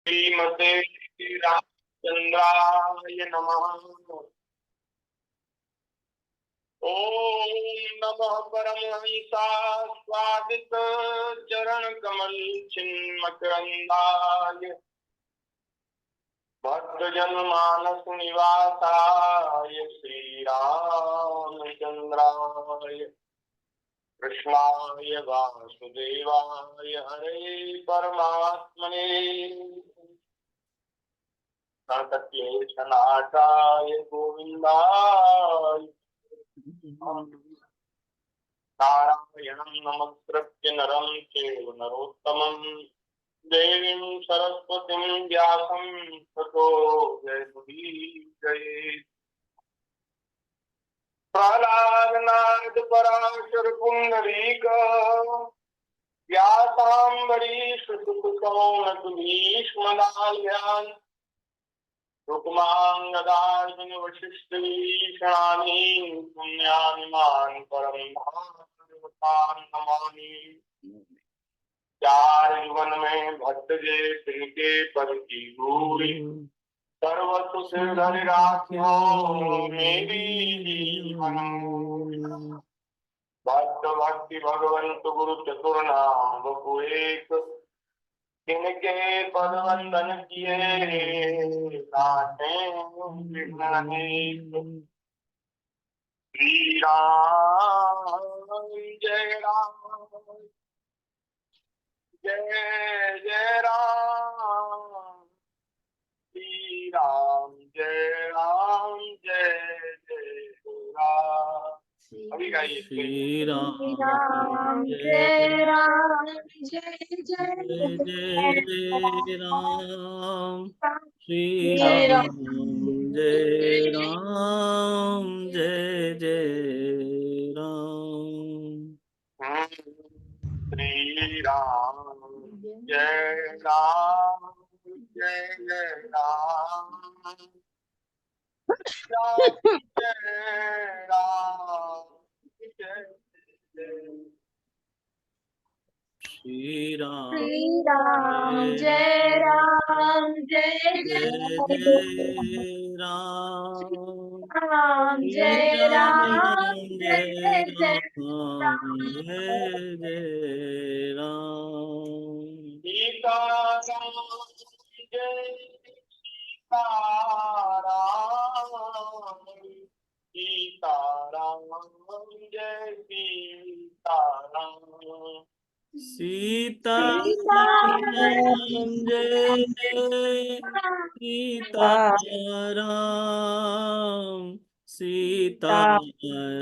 श्रीमते रामचंद्राय नमः। ओम नमः परमहंसास्वादित चरण कमल चिन्मकरंदाय भक्तजनमानस निवासाय श्रीरामचंद्राय कृष्णाय वासुदेवाय हरे परमात्मने संतक्लेशनाशाय गोविंदाय नारायणं नमस्कृत्य नरं चैव नरोत्तमं देवीं सरस्वतीं व्यासं ततो जयमुदीरये। प्रह्लाद नारद पराशर पुंडरीक व्यासाम्बरीश सुत सौनक भीष्मदाल्यान् रुक्मांगदार्जुन वशिष्ठ ईशानी पुण्यानिमान परम भागवतान् नमामि। चार युवन में भक्त जे तिनके पद की भूरि सर्वस्व सिरधरि राख्यो मेरी जीवन। भक्त भक्ति भगवंत गुरु चतुर्नाम बपु एक तिनके पद वंदन किए नाथे श्री राम जय राम जय जय राम श्री राम जय राम जय जय राम। अभी गाइए श्री राम जय राम जय जय जय राम श्री राम राम जय राम जय जय राम श्री राम जय राम जय जय राम जय राम जय जय। श्री राम जय राम जय जय जय जय राम राम श्री जय राम जय जय जय राम जय जय राम सीता राम जय सीता राम सीता राम जय सीता राम सीता राम जय सीता राम सीता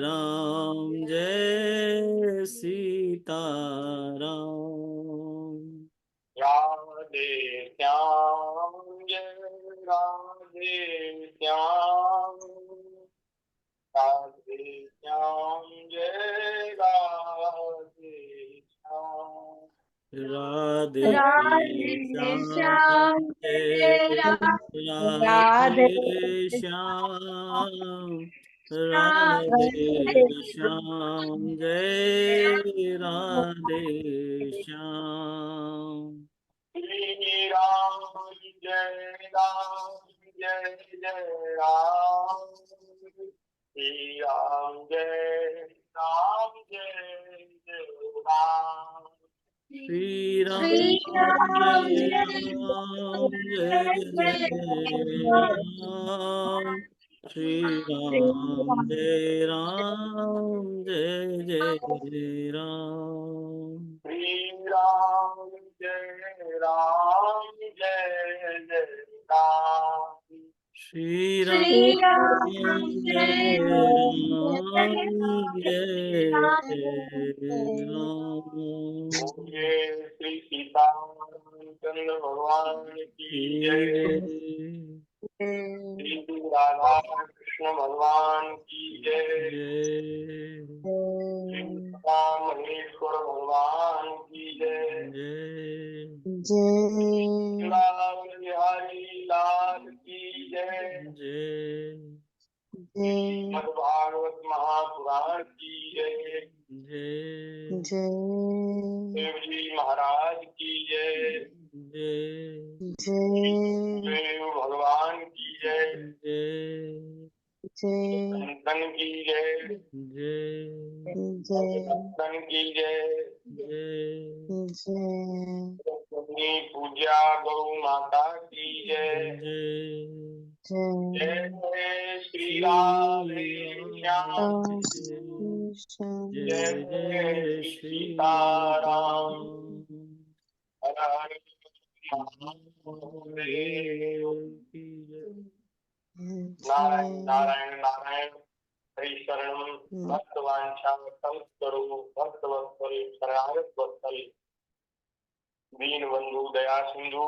राम जय सीता राम राधे श्याम जय राधे श्याम राधे श्याम जय राधे श्याम राधे श्याम जय राधे श्याम राधे श्याम जय राधे श्याम श्री राम जय राम जय जय राम श्री राम जय राम जय जय राम श्री राम जय जय राम श्री राम जय राम श्री राम जय राम जय जय राम श्री राम जय राम बोलिए श्री सीतारामचंद्र भगवान की जय। श्री राधा कृष्ण भगवान की जय। श्री महेश्वर भगवान की जय। रावण बिहारी लाल की जय। श्रीमद् भागवत महापुराण की जय। देव जी महाराज की जय। जय देव भगवान की जय, जय संतन की जय, जय संतन की जय। जय अपनी पूजा गौ माता की जय। जय जय श्री राधे श्याम, जय जय जय श्री श्री सीताराम। राम हर हर महादेव। नारायण नारायण नारायण। हरि शरणम भक्तवांछा कल्पतरु भक्तवत्सल शरणागत वत्सल दीन बंधु दया सिंधु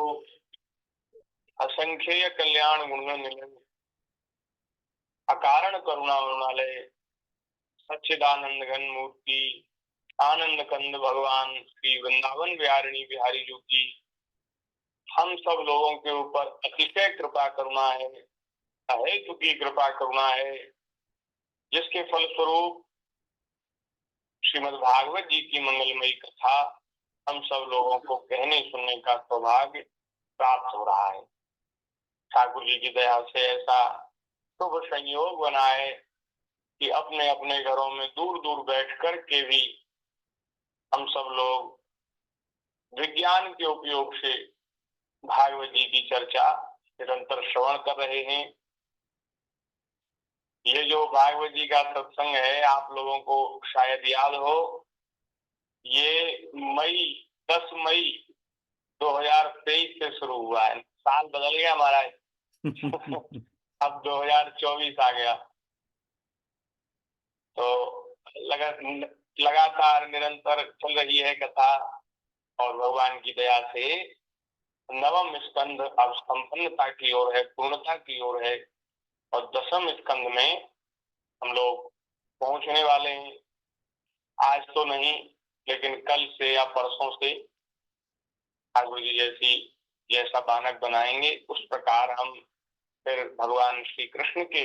असंख्य कल्याण गुणगण निलय अकारण करुणा वरुणालय सच्चिदानंद घन मूर्ति आनंद कंद भगवान श्री वृंदावन बिहारिणी बिहारी जी की हम सब लोगों के ऊपर अतिशय कृपा करुणा है, अहेतु की कृपा करुणा है, जिसके फलस्वरूप श्रीमद् भागवत जी की मंगलमयी कथा हम सब लोगों को कहने सुनने का सौभाग्य प्राप्त हो रहा है। ठाकुर जी की दया से ऐसा शुभ संयोग बना है कि अपने अपने घरों में दूर दूर बैठ कर के भी हम सब लोग विज्ञान के उपयोग से भागवत जी की चर्चा निरंतर श्रवण कर रहे हैं। ये जो भागवत जी का सत्संग है, आप लोगों को शायद याद हो, ये 10 मई 2023 से शुरू हुआ है। साल बदल गया हमारा अब 2024 आ गया। तो लगातार निरंतर चल रही है कथा और भगवान की दया से नवम स्कंद अब संपन्नता की ओर है, पूर्णता की ओर है और दसम स्कंद में हम लोग पहुंचने वाले हैं। आज तो नहीं, लेकिन कल से या परसों से ठाकुर जी जैसा बानक बनाएंगे उस प्रकार हम फिर भगवान श्री कृष्ण के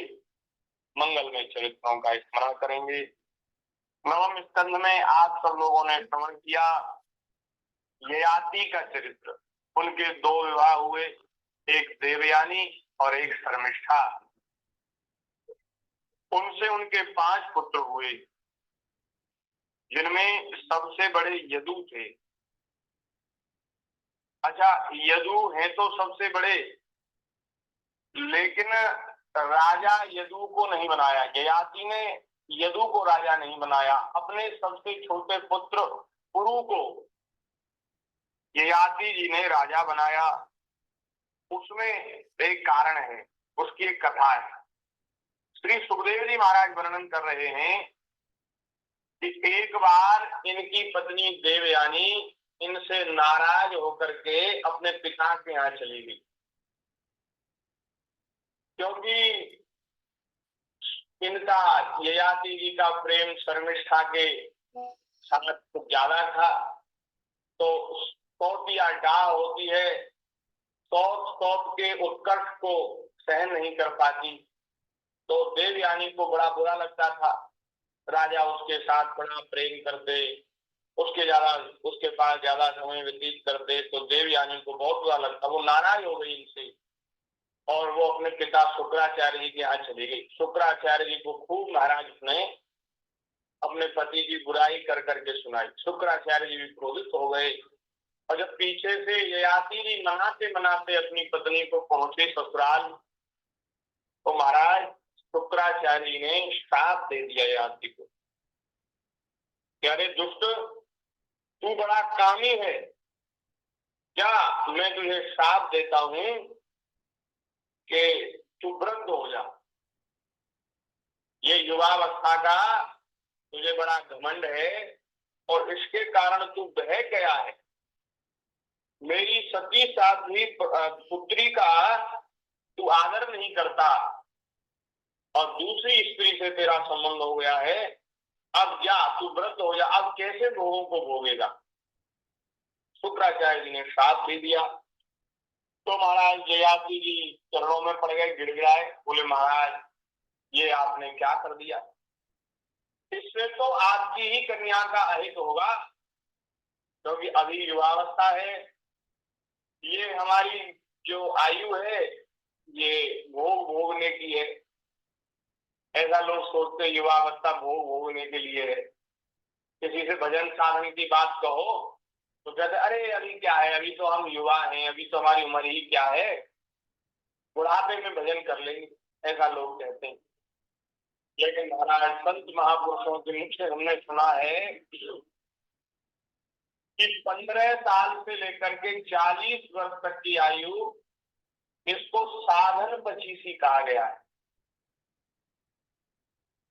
मंगलमय चरित्रों का स्मरण करेंगे। नवम स्कंद में आप सब लोगों ने श्रवण किया ययाति का चरित्र। उनके 2 विवाह हुए, एक देवयानी और एक शर्मिष्ठा। उनसे उनके 5 पुत्र हुए, जिनमें सबसे बड़े यदु थे। अच्छा, यदु हैं तो सबसे बड़े, लेकिन राजा यदु को नहीं बनाया। ययाति ने यदु को राजा नहीं बनाया, अपने सबसे छोटे पुत्र पुरु को ययाति जी ने राजा बनाया। उसमें एक कारण है, उसकी एक कथा है। श्री सुखदेव जी महाराज वर्णन कर रहे हैं कि एक बार इनकी पत्नी देवयानी इनसे नाराज होकर के अपने पिता के यहाँ चली गई, क्योंकि इनका ययाति जी का प्रेम शर्मिष्ठा के साथ कुछ ज्यादा था। तो सौत या डाह होती है, सौत के उत्कर्ष को सहन नहीं कर पाती। तो देवयानी को बड़ा बुरा लगता था, राजा उसके साथ बड़ा प्रेम करते, उसके पास ज्यादा समय व्यतीत करते, तो देवयानी को बहुत बुरा लगता। वो नाराज हो गई इनसे और वो अपने पिता शुक्राचार्य जी के यहाँ चली गई। शुक्राचार्य जी को खूब महाराज ने अपने पति की बुराई कर करके सुनाई। शुक्राचार्य जी भी क्रोधित हो गए और जब पीछे से ययाति जी मनाते मनाते अपनी पत्नी को पहुंचे ससुराल, तो महाराज शुक्राचार्य जी ने श्राप दे दिया ययाति को कि अरे दुष्ट, तू बड़ा कामी है, क्या मैं तुझे श्राप देता हूं कि तू वृद्ध हो जा। ये युवावस्था का तुझे बड़ा घमंड है और इसके कारण तू बह गया है। मेरी सती साध्वी पुत्री का तू आदर नहीं करता और दूसरी स्त्री से तेरा संबंध हो गया है। अब जा, तू वृद्ध हो जा, अब कैसे भोगों को भोगेगा। शुक्राचार्य जी ने श्राप दे दिया। तो महाराज ययाति जी चरणों में पड़ गए, गिड़गिड़ाए, बोले महाराज ये आपने क्या कर दिया, इससे तो आपकी ही कन्या का अहित होगा, क्योंकि अभी युवावस्था है, ये हमारी जो आयु है ये भोग भोगने की है। ऐसा लोग सोचते युवावस्था भोग भोगने के लिए है। किसी से भजन साधन की बात कहो तो कहते अरे अभी क्या है, अभी तो हम युवा हैं, अभी तो हमारी उम्र ही क्या है, बुढ़ापे में भजन कर लेंगे, ऐसा लोग कहते हैं। लेकिन महाराज संत महापुरुषों के मुख से हमने सुना है कि 15 साल से लेकर के 40 वर्ष तक की आयु इसको साधन 25 कहा गया है।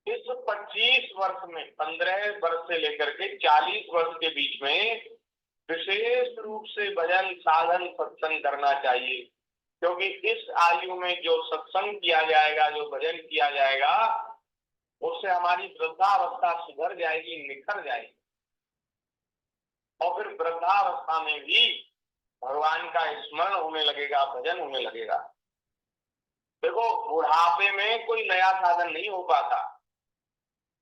इस 25 वर्ष में 15 वर्ष से लेकर के 40 वर्ष के बीच में विशेष रूप से भजन साधन सत्संग करना चाहिए, क्योंकि इस आयु में जो सत्संग किया जाएगा, जो भजन किया जाएगा, उससे हमारी वृद्धावस्था सुधर जाएगी, निखर जाएगी। और फिर वृद्धावस्था में भी भगवान का स्मरण होने लगेगा, भजन होने लगेगा। देखो बुढ़ापे में कोई नया साधन नहीं हो पाता।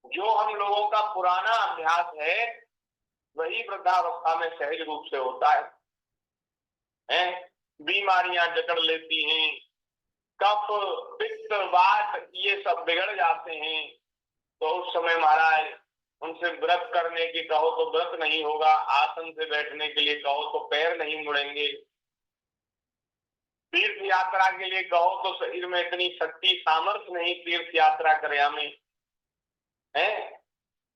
जो हम लोगों का पुराना अभ्यास है वही वृद्धावस्था में सहज रूप से होता है। बीमारियां जकड़ लेती हैं, कफ पित्त वात ये सब बिगड़ जाते हैं, तो उस समय महाराज उनसे व्रत करने की कहो तो व्रत नहीं होगा, आसन से बैठने के लिए कहो तो पैर नहीं मुड़ेंगे, तीर्थ यात्रा के लिए कहो तो शरीर में इतनी शक्ति सामर्थ्य नहीं तीर्थ यात्रा करे हमें है।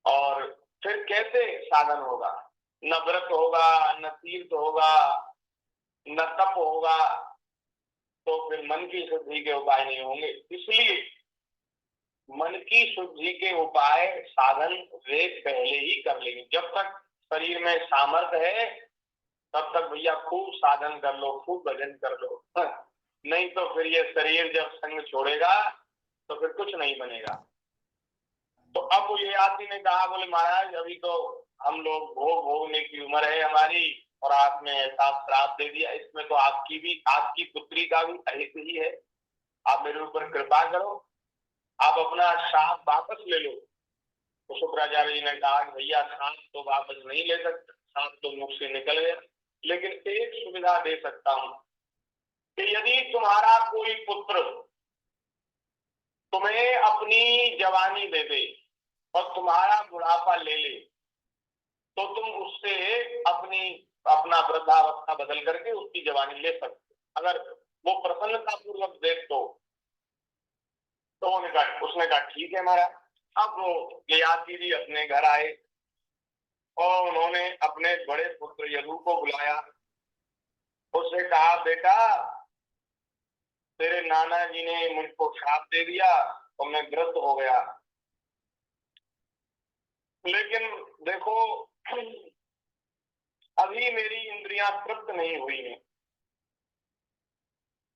और फिर कैसे साधन होगा? न व्रत होगा, न तीर्थ होगा, न तप होगा, तो फिर मन की शुद्धि के उपाय नहीं होंगे। इसलिए मन की शुद्धि के उपाय साधन वे पहले ही कर लेंगे। जब तक शरीर में सामर्थ्य है तब तक भैया खूब साधन कर लो, खूब भजन कर लो, नहीं तो फिर ये शरीर जब संग छोड़ेगा तो फिर कुछ नहीं बनेगा। तो अब वो ये आदमी ने कहा, बोले महाराज अभी तो हम लोग भोग भोगने की उम्र है हमारी और आपने ऐसा श्राप दे दिया, इसमें तो आपकी पुत्री का भी अहित ही है, आप मेरे ऊपर कृपा करो, आप अपना श्राप वापस ले लो। तो शुक्राचार्य जी ने कहा कि भैया श्राप तो वापस नहीं ले सकते, श्राप तो मुख से निकल गया, लेकिन एक सुविधा दे सकता हूं कि यदि तुम्हारा कोई पुत्र तुम्हें अपनी जवानी दे दे और तुम्हारा बुढ़ापा ले ले तो तुम उससे अपना वृद्धावस्था बदल करके उसकी जवानी ले सकते, अगर वो प्रसन्नता पूर्वक दे तो उसने कहा ठीक है महाराज। अब वो ययाति जी अपने घर आए और उन्होंने अपने बड़े पुत्र यदु को बुलाया, उससे कहा बेटा तेरे नाना जी ने मुझको श्राप दे दिया और मैं ग्रस्त हो गया, लेकिन देखो अभी मेरी इंद्रियां तृप्त नहीं हुई हैं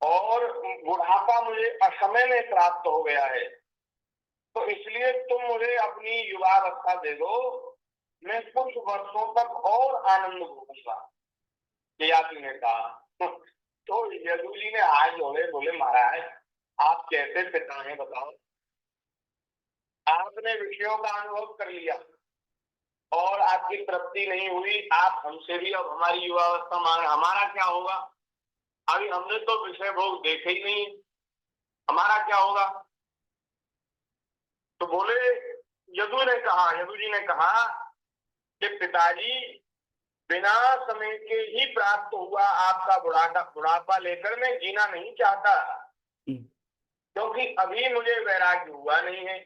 और बुढ़ापा मुझे असमय में प्राप्त हो गया है, तो इसलिए तुम मुझे अपनी युवावस्था दे दो, मैं कुछ वर्षों तक और आनंद भोगूंगा। ययाति ने कहा। तो यदु जी ने हाथ जोड़े, बोले महाराज आप कैसे पिता हैं बताओ, आपने विषयों का अनुभव कर लिया और आपकी तृप्ति नहीं हुई, आप हमसे भी अब हमारी युवावस्था मांग, हमारा क्या होगा? अभी हमने तो विषय भोग देखे ही नहीं, हमारा क्या होगा? तो बोले यदु जी ने कहा कि पिताजी बिना समय के ही प्राप्त हुआ आपका बुढ़ापा लेकर मैं जीना नहीं चाहता, क्योंकि अभी मुझे वैराग्य हुआ नहीं है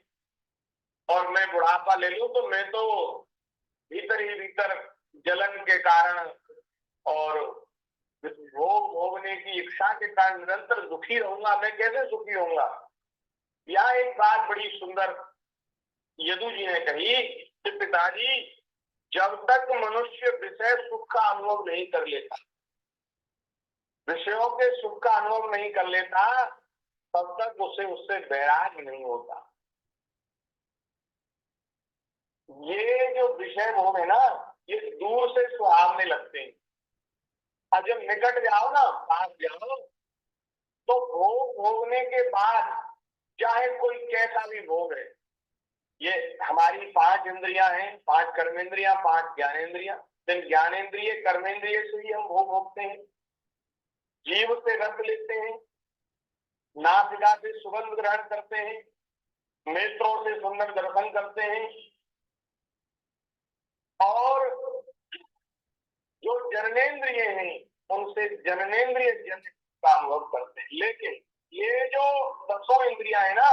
और मैं बुढ़ापा ले लूं तो मैं तो भीतर ही भीतर जलन के कारण और भोग भोगने की इच्छा के कारण निरंतर दुखी रहूंगा, मैं कैसे सुखी होऊंगा? यह एक बात बड़ी सुंदर यदु जी ने कही कि पिताजी जब तक मनुष्य विषय सुख का अनुभव नहीं कर लेता, विषयों के सुख का अनुभव नहीं कर लेता, तब तक उससे वैराग्य नहीं होता। ये जो विषय भोग है ना, ये दूर से सुहावने लगते हैं और जब निकट जाओ ना, पास जाओ, तो भोग भोगने के बाद चाहे कोई कैसा भी भोग है, ये हमारी 5 इंद्रियां हैं, 5 कर्मेंद्रियां, 5 ज्ञानेंद्रियां, ज्ञानेंद्रिय कर्मेंद्रिय से ही हम भोग भोगते हैं। जीव से रस लेते हैं, नासिका से सुगंध ग्रहण करते हैं, नेत्रों से सुंदर दर्शन करते हैं, और जो जननेंद्रिय हैं उनसे जननेंद्रिय जन का अनुभव करते हैं। लेकिन ये जो 10 इंद्रियां है ना,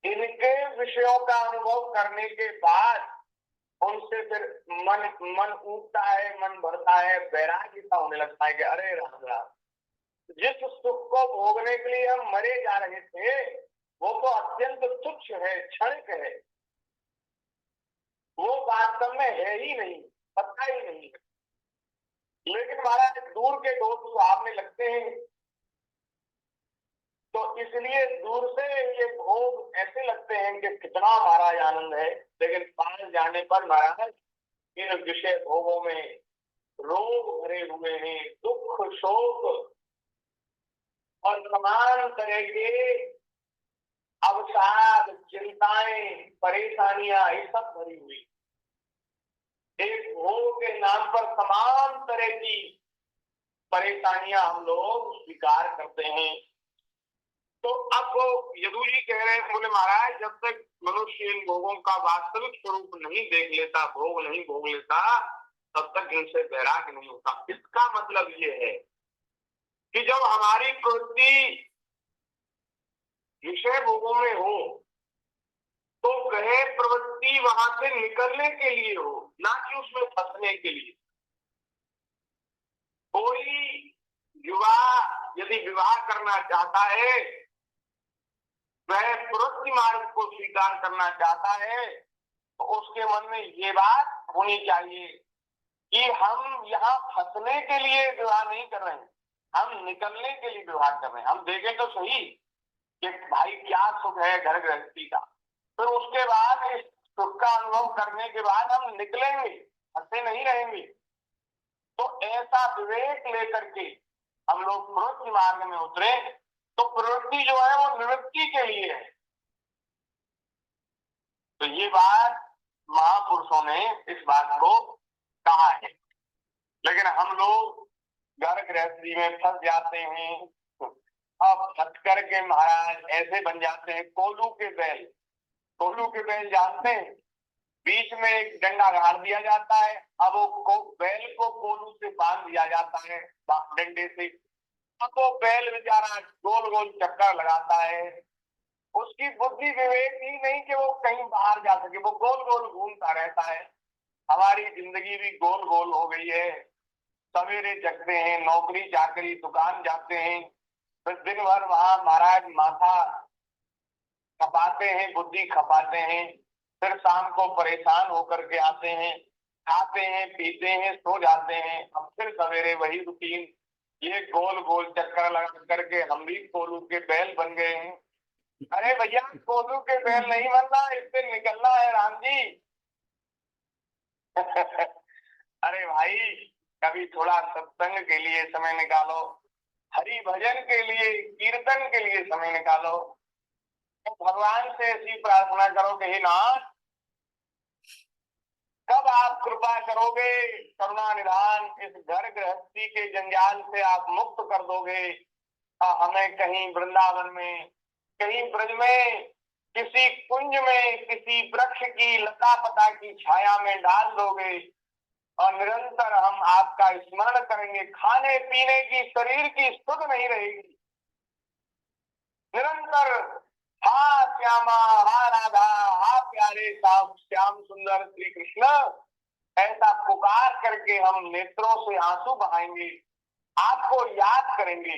इनके विषयों का अनुभव करने के बाद उनसे फिर मन ऊबता है, मन भरता है, वैराग्य सा होने लगता है कि अरे राम राम, जिस सुख को भोगने के लिए हम मरे जा रहे थे वो तो अत्यंत तुच्छ है, क्षणिक है, वो वास्तव में है ही नहीं, पता ही नहीं। लेकिन महाराज दूर के दोस्त सुहावने लगते हैं, तो इसलिए दूर से ये भोग ऐसे लगते हैं कि कितना महाराज आनंद है, लेकिन पास जाने पर महाराज इन विषय भोगों में रोग भरे हुए हैं, दुख शोक और समान तरह के अवसाद, चिंताएं, परेशानियां ये सब भरी हुई। एक भोग के नाम पर समान तरह की परेशानियां हम लोग स्वीकार करते हैं। तो अब वो यदु जी कह रहे हैं, बोले महाराज जब तक मनुष्य इन भोगों का वास्तविक स्वरूप नहीं देख लेता, भोग नहीं भोग लेता, तब तक इनसे वैराग्य नहीं होता। इसका मतलब ये है कि जब हमारी प्रवृत्ति विषय भोगों में हो तो वह प्रवृत्ति वहां से निकलने के लिए हो, ना कि उसमें फंसने के लिए। कोई युवा यदि विवाह करना चाहता है, वह प्रवृत्ति मार्ग को स्वीकार करना चाहता है, तो उसके मन में ये बात होनी चाहिए कि हम यहाँ फंसने के लिए विवाह नहीं कर रहे हैं, हम निकलने के लिए विवाह कर रहे हैं। हम देखें तो सही कि भाई क्या सुख है घर गृहस्थी का, फिर उसके बाद इस सुख का अनुभव करने के बाद हम निकलेंगे, फंसे नहीं रहेंगे। तो ऐसा विवेक लेकर के हम लोग प्रवृत्ति मार्ग में उतरे, तो प्रवृत्ति जो है वो निवृत्ति के लिए है। तो ये बात महापुरुषों ने इस बात को कहा है। लेकिन हम लोग घर गृहस्थी में फंस जाते हैं, अब फंस करके महाराज ऐसे बन जाते हैं कोल्हू के बैल। कोल्हू के बैल जानते हैं, बीच में एक डंडा गाड़ दिया जाता है, अब वो बैल को कोल्हू से बांध दिया जाता है डंडे से। अब वो बैल बेचारा गोल गोल चक्कर लगाता है, उसकी बुद्धि विवेक ही नहीं कि वो कहीं बाहर जा सके, वो गोल गोल घूमता रहता है। हमारी जिंदगी भी गोल गोल हो गई है। सवेरे जगते हैं, नौकरी चाकरी दुकान जाते हैं, फिर दिन भर वहां महाराज माथा खपाते हैं, बुद्धि खपाते हैं, फिर शाम को परेशान होकर के आते हैं, खाते हैं पीते हैं सो जाते हैं। अब फिर सवेरे वही रूटीन, ये गोल गोल चक्कर लगा करके हम भी कोल्हू के बैल बन गए हैं। अरे भैया कोल्हू के बैल नहीं बनना, इससे निकलना है राम जी। अरे भाई कभी थोड़ा सत्संग के लिए समय निकालो, हरि भजन के लिए, कीर्तन के लिए समय निकालो। तो भगवान से ऐसी प्रार्थना करो कि हे नाथ, कब आप कृपा करोगे, करुणा निधान, इस घर गृहस्थी के जंजाल से आप मुक्त कर दोगे, हमें कहीं वृंदावन में, कहीं ब्रज में, किसी कुंज में, किसी वृक्ष की लता पता की छाया में डाल दोगे, और निरंतर हम आपका स्मरण करेंगे। खाने पीने की, शरीर की सुध नहीं रहेगी, निरंतर हा श्यामा, हा राधा, हा प्यारे श्याम सुंदर श्री कृष्ण, ऐसा पुकार करके हम नेत्रों से आंसू बहाएंगे, आपको याद करेंगे।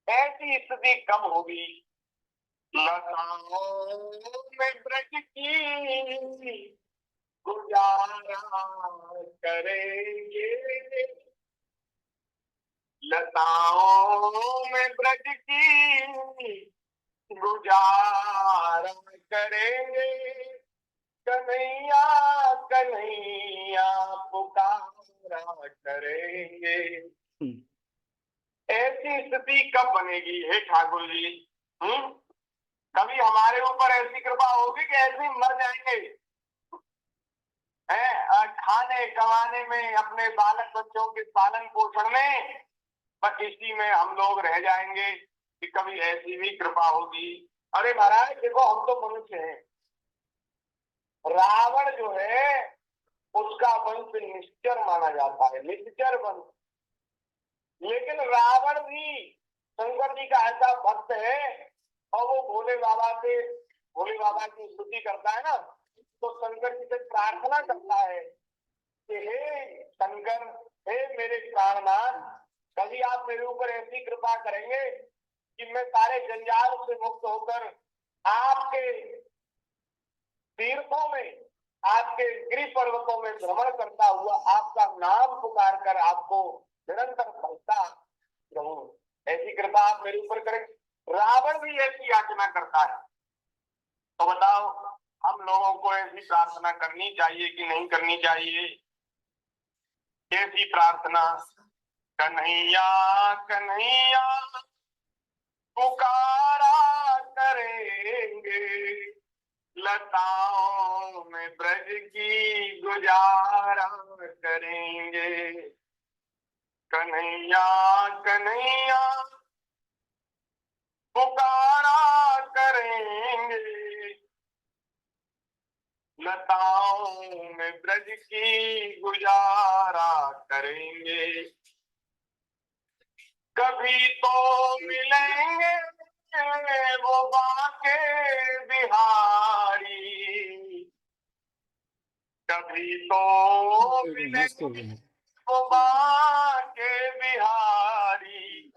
ऐसी स्थिति कब होगी? लताओं में ब्रज की गुजारा करेंगे, लताओं में ब्रज की गुजारा करेंगे, कन्हैया कन्हैया पुकारा करेंगे। ऐसी स्थिति कब बनेगी हे ठाकुर जी? कभी हमारे ऊपर ऐसी कृपा होगी कि ऐसे ही मर जाएंगे? खाने कमाने में, अपने बालक बच्चों के पालन पोषण में बस इसी में हम लोग रह जाएंगे कि कभी ऐसी भी कृपा होगी। अरे महाराज देखो, हम तो मनुष्य हैं। रावण जो है उसका वंश निश्चर माना जाता है, निश्चर वंश। लेकिन रावण भी शंकर जी का ऐसा भक्त है और वो भोले बाबा की स्तुति करता है ना, तो शंकर जी से प्रार्थना करता है कि हे शंकर, हे मेरे प्राणनाथ, कभी आप मेरे ऊपर ऐसी कृपा करेंगे कि मैं सारे जंजाल से मुक्त होकर आपके तीर्थों में, आपके गिरि पर्वतों में भ्रमण करता हुआ आपका नाम पुकार कर आपको निरंतर भजता रहूं। ऐसी कृपा आप मेरे ऊपर करें। रावण भी ऐसी याचना करता है। तो बताओ, हम लोगों को ऐसी प्रार्थना करनी चाहिए कि नहीं करनी चाहिए? ऐसी प्रार्थना, कन्हैया कन्हैया पुकारा करेंगे, लताओं में ब्रज की गुजारा करेंगे। कन्हैया कन्हैया पुकारा करेंगे, लताओं में ब्रज की गुजारा करेंगे। कभी तो मिलेंगे वो बाके बिहारी, कभी तो मिलेंगे वो बाके बिहारी,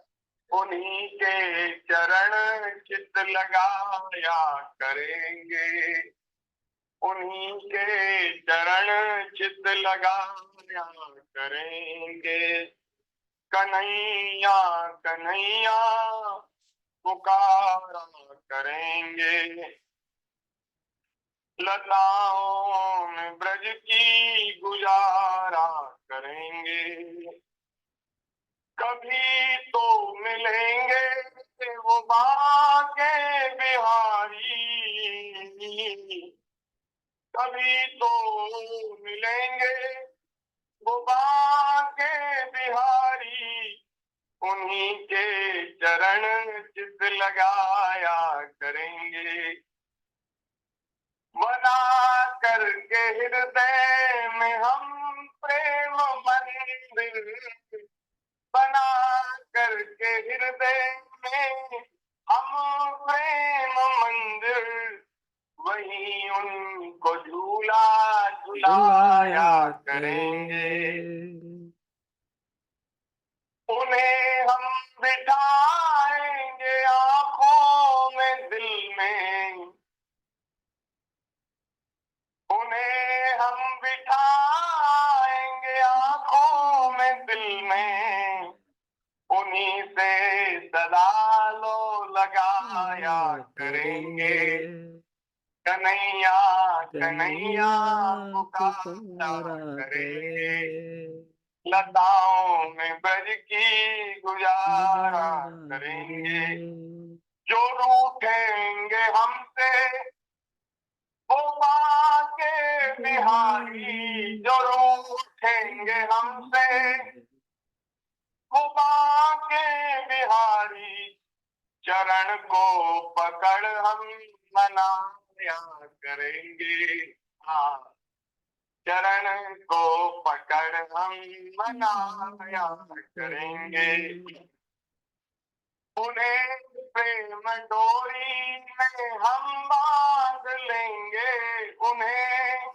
उन्हीं के चरण चित लगाया करेंगे, उन्हीं के चरण चित लगाया करेंगे। कन्हैया कन्हैया पुकारा करेंगे, लताओं में ब्रज की गुजारा करेंगे। कभी तो मिलेंगे वो बाके बिहारी, कभी तो मिलेंगे वो बाके बिहारी, उन्हीं के चरण चित लगाया करेंगे। बना करके हृदय में हम प्रेम मंदिर, बना करके हृदय में हम प्रेम मंदिर, वही उनको झूला झुलाया करेंगे। उन्हें हम बिठाएंगे आंखों में दिल में, उन्हें हम बिठाएंगे आंखों में दिल में, उन्हीं से सदा लो लगाया करेंगे। कन्हैया कन्हैया पुकारा करेंगे, लताओं में ब्रज की गुजारा करेंगे। जो रूठेंगे हमसे वो बाके बिहारी, जो रूठेंगे हमसे वो बाके बिहारी, चरण को पकड़ हम मनाया करेंगे। हाँ, चरण को पकड़ हम मनाया करेंगे। उन्हें प्रेम डोरी में हम बांध लेंगे, उन्हें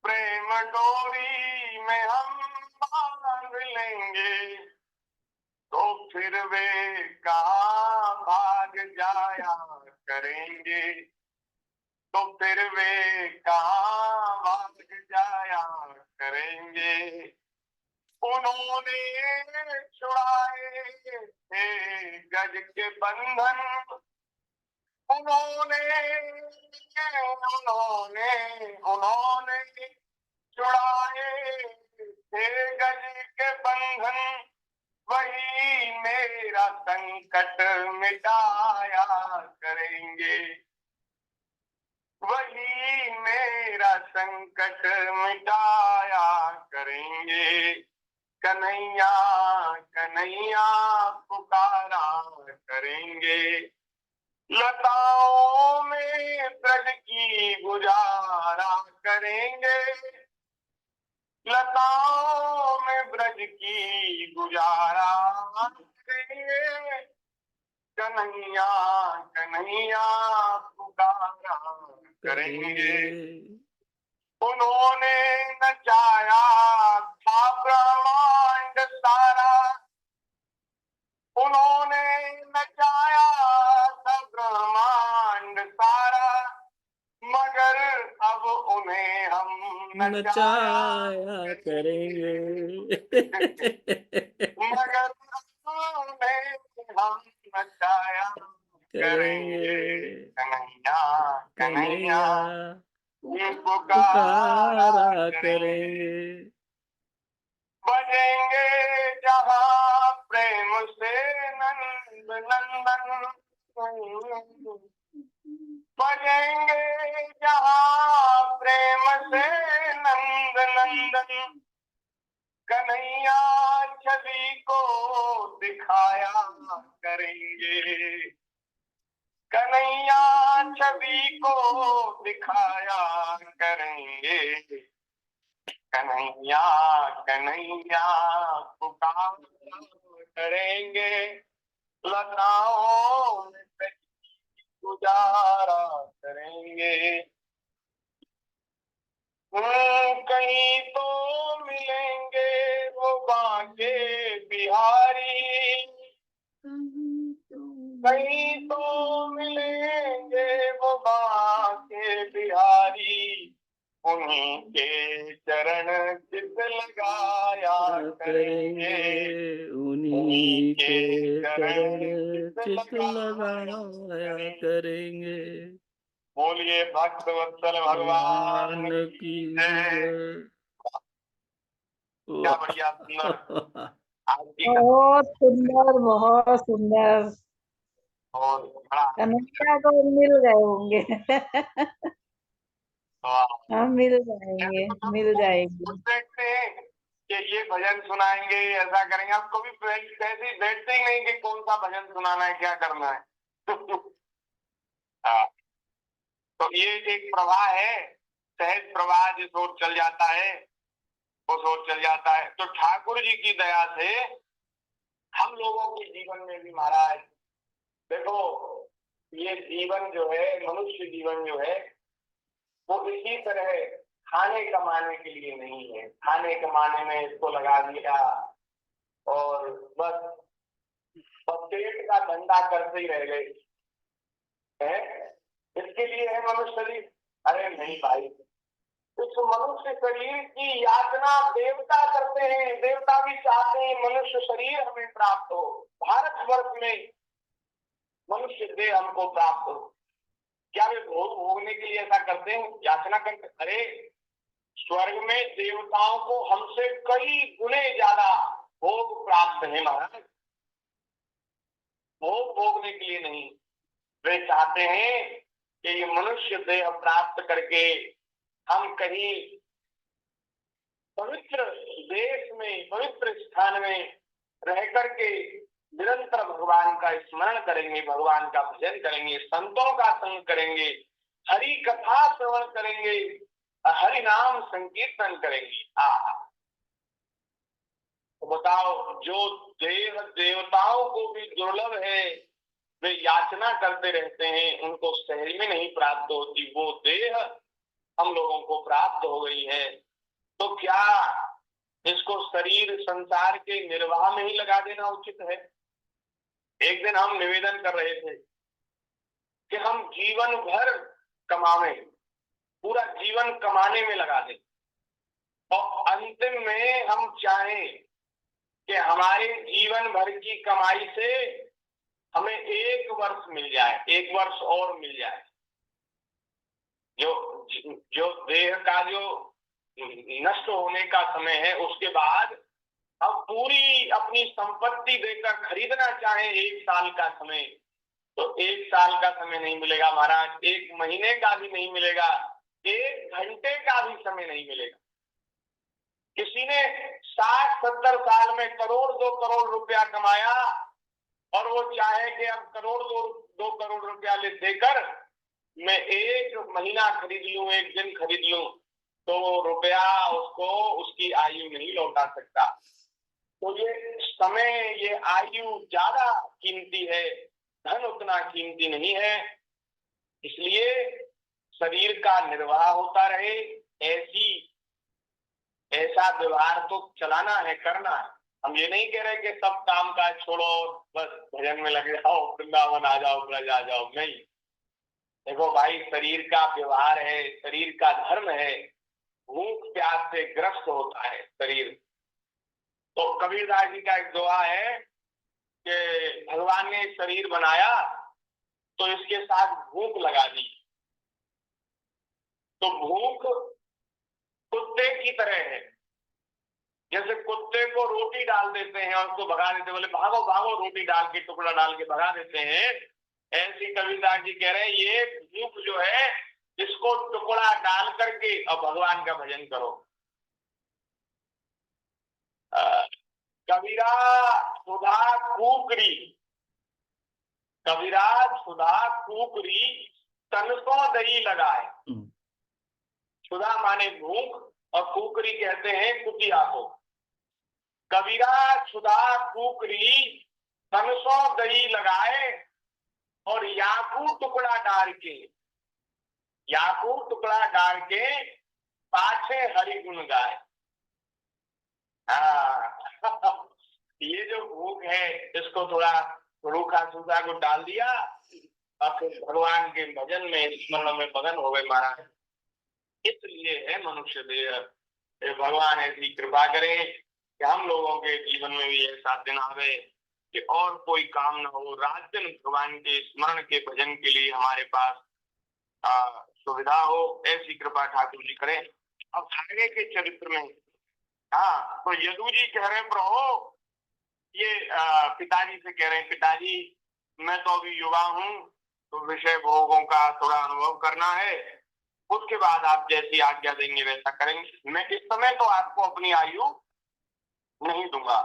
प्रेम डोरी में हम बांध लेंगे, तो फिर वे कहाँ भाग जाया करेंगे, तो फिर वे कहाँ भाग जाया करेंगे। उन्होंने छुड़ाए थे गज के बंधन, उन्होंने उन्होंने उन्होंने छुड़ाए थे गज के बंधन, वही मेरा संकट मिटाया करेंगे, वही मेरा संकट मिटाया करेंगे। कन्हैया कन्हैया पुकारा करेंगे। लताओं में ब्रज की गुजारा करेंगे। लताओं में ब्रज की गुजारा करेंगे। कन्हैया कन्हैया पुकारा करेंगे। उन्होंने नचाया था ब्रह्मांड सारा। उन्होंने नचाया था ब्रह्मांड सारा। मगर अब उन्हें हम नचाया करेंगे। मगर अब उन्हें हम नचाया करेंगे। कन्हैया कन्हैया ये पुकारा पुकारा करेंगे। करेंगे। बजेंगे जहाँ प्रेम से नंद नंदन। बजेंगे जहाँ प्रेम से नंद नंदन। कन्हैया छवि को दिखाया करेंगे। कन्हैया छवि को दिखाया करेंगे। कन्हैया कन्हैया पुकार करेंगे। लताओं में गुजारा करेंगे। कहीं तो मिलेंगे वो बांके बिहारी। कहीं तो मिलेंगे वो बांके बिहारी। उन्हीं के चरण चित लगाया करेंगे। उन्हीं के चरण चित लगाया करेंगे। बोलिए भक्त वत्सल भगवान की जय। क्या बढ़िया सुंदर आपकी कथा बहुत सुंदर, बहुत सुंदर। और बड़ा कन्हैया को मिल गए होंगे। वाह। हम मिल जाएंगे, मिल जाएंगे। खुद देखते हैं कि ये भजन सुनाएंगे, ऐसा करेंगे। आप कभी कैसे बैठते ही नहीं कि कौन सा भजन सुनाना है, क्या करना है। हाँ, तो ये एक प्रवाह है, सहज प्रवाह जिस ओर चल जाता है उस ओर चल जाता है। तो ठाकुर जी की दया से हम लोगों के जीवन में भी महाराज देखो, ये जीवन जो है, मनुष्य जीवन जो है, वो इसी तरह खाने कमाने के लिए नहीं है। खाने कमाने में इसको लगा दिया और बस पेट का धंधा करते ही रह गए हैं। इसके लिए है मनुष्य शरीर। अरे नहीं भाई, इस मनुष्य शरीर की यातना देवता करते हैं। देवता भी चाहते हैं मनुष्य शरीर हमें प्राप्त हो, भारतवर्ष में मनुष्य देह हमको प्राप्त हो। क्या वे भोग भोगने के लिए ऐसा करते हैं, याचना करते? अरे स्वर्ग में देवताओं को हमसे कई गुने ज्यादा भोग प्राप्त है महाराज। भोग भोगने के लिए नहीं, वे चाहते हैं कि ये मनुष्य देह प्राप्त करके हम कहीं पवित्र देश में, पवित्र स्थान में रह करके निरंतर भगवान का स्मरण करेंगे, भगवान का भजन करेंगे, संतों का संग करेंगे, हरि कथा श्रवण करेंगे, हरि नाम संकीर्तन करेंगे। तो बताओ, जो देव देवताओं को भी दुर्लभ है, वे याचना करते रहते हैं, उनको सहज में नहीं प्राप्त होती, वो देह हम लोगों को प्राप्त हो गई है। तो क्या इसको शरीर संसार के निर्वाह में ही लगा देना उचित है? एक दिन हम निवेदन कर रहे थे कि हम जीवन भर कमावे, पूरा जीवन कमाने में लगा दें और अंतिम में हम चाहें कि हमारे जीवन भर की कमाई से हमें 1 वर्ष मिल जाए, 1 वर्ष और मिल जाए। जो देह का जो नष्ट होने का समय है, उसके बाद हम पूरी अपनी संपत्ति देकर खरीदना चाहें 1 साल का समय, तो 1 साल का समय नहीं मिलेगा महाराज, 1 महीने का भी नहीं मिलेगा, 1 घंटे का भी समय नहीं मिलेगा। किसी ने 60-70 साल में करोड़ 2 करोड़ रुपया कमाया और वो चाहे कि अब करोड़ 2 करोड़ रुपया देकर मैं एक महीना खरीद लूं, एक दिन खरीद लूं, तो रुपया उसको उसकी आयु नहीं लौटा सकता। तो ये समय, ये आयु ज्यादा कीमती है, धन उतना कीमती नहीं है। इसलिए शरीर का निर्वाह होता रहे, ऐसा व्यवहार तो चलाना है, करना है। हम ये नहीं कह रहे कि सब काम काज छोड़ो, बस भजन में लगे जाओ, वृंदावन आ जाओ, ब्रज आ जाओ, नहीं। देखो भाई, शरीर का व्यवहार है, शरीर का धर्म है, भूख प्यास से ग्रस्त होता है शरीर। तो कबीरदास जी का एक दुआ है कि भगवान ने शरीर बनाया तो इसके साथ भूख लगा दी। तो भूख कुत्ते की तरह है, जैसे कुत्ते को रोटी डाल देते हैं और उसको भगा देते हैं, बोले भागो भागो, रोटी डाल के टुकड़ा डाल के भगा देते हैं। ऐसी कबीरदास जी कह रहे हैं ये भूख जो है, इसको टुकड़ा डाल करके और भगवान का भजन करो। कबीरा सुधा कुकरी, कबीरा सुधा कुकरी, तन को दही लगाए। सुधा माने भूख और कुकरी कहते हैं कुतिया को। कबीरा सुधा कुकरी, तन सो दही लगाए और याकू टुकड़ा डाल के, याकू टुकड़ा डाल के पाछे हरि गुण गाए। ये जो भूख है, इसको थोड़ा रूखा सूखा को डाल दिया और फिर भगवान के भजन में, स्मरण में मगन हो गए महाराज। इसलिए है मनुष्य देह। भगवान ऐसी कृपा करे कि हम लोगों के जीवन में भी ऐसा दिन आवे कि और कोई काम ना हो, रात दिन भगवान के स्मरण के भजन के लिए हमारे पास सुविधा हो। ऐसी कृपा ठाकुर जी करें। अब आगे के चरित्र में तो यदु जी कह रहे हैं प्रभु, ये पिताजी से कह रहे हैं, पिताजी मैं तो अभी युवा हूँ, तो विषय भोगों का थोड़ा अनुभव करना है, उसके बाद आप जैसी आज्ञा देंगे वैसा करेंगे। मैं इस समय तो आपको अपनी आयु नहीं दूंगा।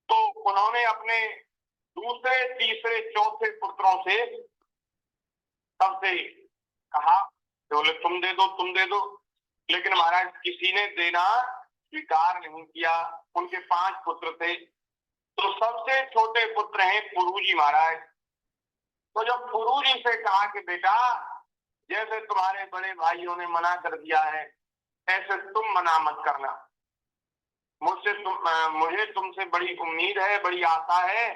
तो उन्होंने अपने दूसरे तीसरे चौथे पुत्रों से सबसे कहा, बोले तुम दे दो, तुम दे दो। लेकिन महाराज किसी ने देना स्वीकार नहीं किया। उनके 5 पुत्र थे, तो सबसे छोटे पुत्र हैं पुरुजी महाराज। तो जब पुरुजी से कहा कि बेटा जैसे तुम्हारे बड़े भाइयों ने मना कर दिया है, ऐसे तुम मना मत करना। मुझे तुमसे बड़ी उम्मीद है, बड़ी आशा है,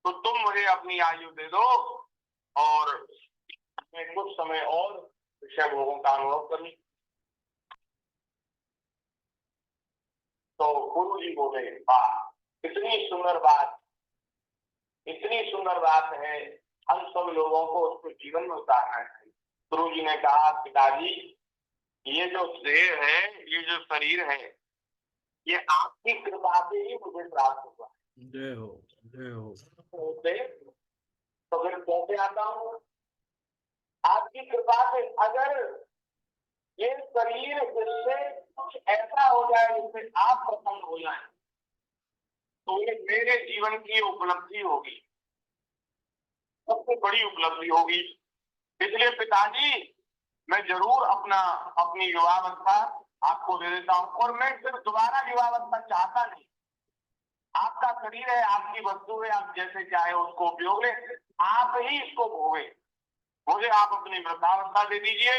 तो तुम मुझे अपनी आयु दे दो और मैं कुछ समय और विषय भोगों का अनुभव करूं। तो गुरु जी बोले वाह, इतनी सुंदर बात, इतनी सुंदर बात है, हम सब लोगों को उसको जीवन में उतारना चाहिए। गुरु जी ने कहा पिताजी ये जो देह है, ये जो शरीर है, ये आपकी कृपा से ही मुझे प्राप्त हुआ। जय हो, जय हो। तो फिर कैसे आता हूँ? आपकी कृपा से। अगर ये शरीर इससे कुछ ऐसा हो जाए जिससे आप प्रसन्न हो जाए, तो ये मेरे जीवन की उपलब्धि होगी, सबसे बड़ी उपलब्धि होगी। इसलिए पिताजी मैं जरूर अपनी युवावस्था आपको दे देता हूँ। और मैं सिर्फ दोबारा युवावस्था चाहता नहीं। आपका शरीर है, आपकी वस्तु है, आप जैसे चाहे उसको उपयोग ले, आप ही इसको भोगे। मुझे आप अपनी वृद्धावस्था दे दीजिए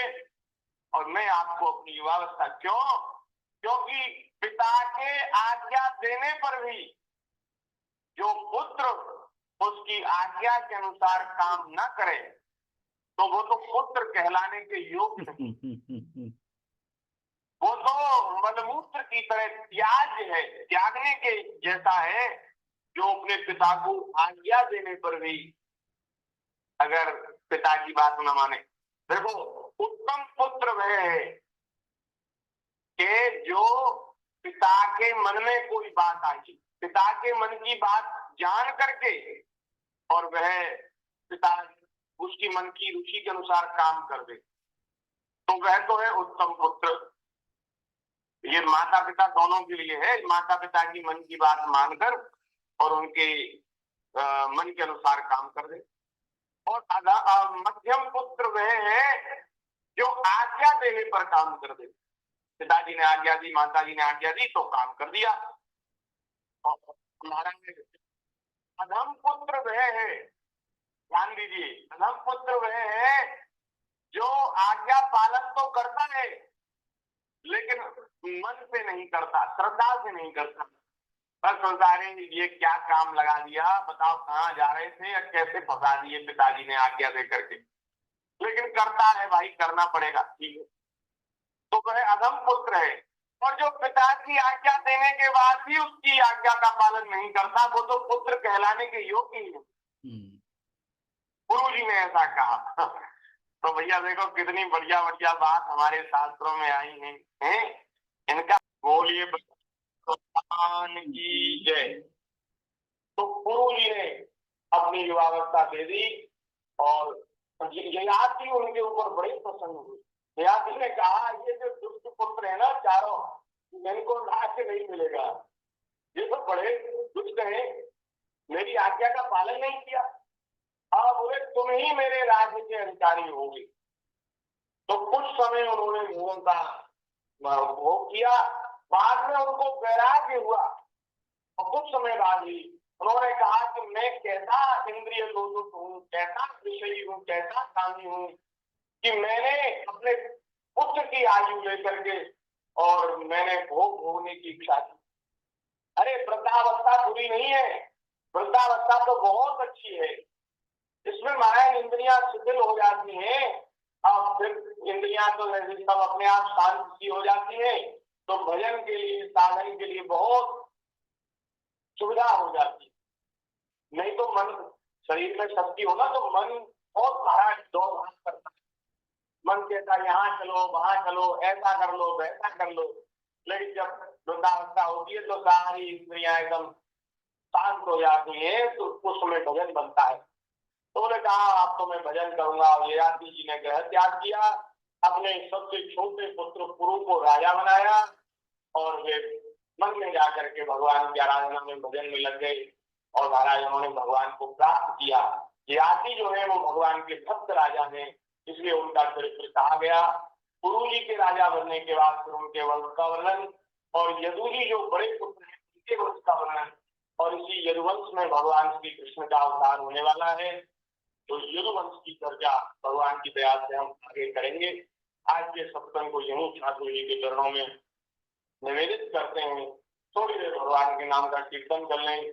और मैं आपको अपनी युवावस्था। क्यों? क्योंकि पिता के आज्ञा देने पर भी जो पुत्र उसकी आज्ञा के अनुसार काम न करे, तो वो तो पुत्र कहलाने के योग्य नहीं। वो तो मलमूत्र की तरह त्याज्य है, त्यागने के जैसा है, जो अपने पिता को आज्ञा देने पर भी अगर पिता की बात न माने। देखो उत्तम पुत्र वह है कि जो पिता के मन में कोई बात आई, पिता के मन की बात जान करके और वह पिता उसकी मन की रुचि के अनुसार काम कर दे, तो वह तो है उत्तम पुत्र। ये माता पिता दोनों के लिए है। माता पिता की मन की बात मानकर और उनके मन के अनुसार काम कर दे। और मध्यम पुत्र वह है जो आज्ञा देने पर काम कर दे। पिताजी ने आज्ञा दी, माताजी ने आज्ञा दी तो काम कर दिया। और हमारा अधम पुत्र वह है, ध्यान दीजिए, अधम पुत्र वह है जो आज्ञा पालन तो करता है लेकिन मन से नहीं करता, श्रद्धा से नहीं करता। बस सोचता है ये क्या काम लगा दिया, बताओ कहाँ जा रहे थे या कैसे फंसा दिए पिताजी ने आज्ञा दे करके, लेकिन करता है भाई, करना पड़ेगा, ठीक है। तो वह अधम पुत्र है। और जो पिता की आज्ञा देने के बाद भी उसकी आज्ञा का पालन नहीं करता, वो तो पुत्र कहलाने के योग्य ही है। गुरु जी ने ऐसा कहा। तो भैया देखो कितनी बढ़िया बढ़िया बात हमारे शास्त्रों में आई है। इनका बोलिए भगवान की जय। तो गुरु जी ने अपनी युवावस्था दे दी और ययाति उनके ऊपर बड़ी प्रसन्न हुई। ययाति ने कहा ये जो दुष्ट पुत्र है ना चारों, इनको राज्य नहीं मिलेगा, ये तो बड़े दुष्ट हैं, मेरी आज्ञा का पालन नहीं किया, अब बोले तुम ही मेरे राज्य के अधिकारी होगे। तो कुछ समय उन्होंने भोजन का भोग किया, बाद में उनको वैराग्य हुआ और कुछ समय बाद ही उन्होंने कहा कि मैं कैसा इंद्रिय लोलुप हूँ, कैसा विषयी हूँ, कैसा कामी हूँ कि मैंने अपने पुत्र की आयु लेकर के और मैंने भोग भोगने की इच्छा की। अरे वृद्धावस्था बुरी नहीं है, वृद्धावस्था तो बहुत अच्छी है। इसमें महाराज इंद्रियां शिथिल हो जाती हैं और फिर इंद्रियां तो सब अपने आप शांत सी हो जाती है, तो भजन के लिए, साधन के लिए बहुत सुविधा हो जाती है। नहीं तो मन, शरीर में शक्ति होना तो मन बहुत महाराज दौड़ भाग करता है। मन कहता है यहाँ चलो, वहां चलो, ऐसा कर लो, वैसा कर लो, लेकिन जब वृद्धावस्था होती है तो सारी इंद्रियां एकदम शांत हो जाती है, तो उस समय भजन बनता है। तो उन्होंने कहा अब तो मैं भजन करूंगा। और ययाति जी ने ग्रह त्याग किया, अपने सबसे छोटे पुत्र पुरु को राजा बनाया और वे मन में जाकर के भगवान की आराधना में, भजन में लग गए और महाराज उन्होंने भगवान को प्राप्त किया। ययाति जो है वो भगवान के भक्त राजा हैं, इसलिए उनका चरित्र कहा गया। पुरु जी के राजा बनने के बाद फिर उनके वंश का वर्णन, और यदु जी जो बड़े पुत्र हैं उनके वंश का वर्णन, और इसी यदुवंश में भगवान श्री कृष्ण का अवतार होने वाला है। तो यदुवंश की चर्चा भगवान की दया से हम आगे करेंगे। आज के सत्संग को यहीं ठाकुर जी के चरणों में निवेदित करते हैं। थोड़ी देर भगवान के नाम का कीर्तन कर लें।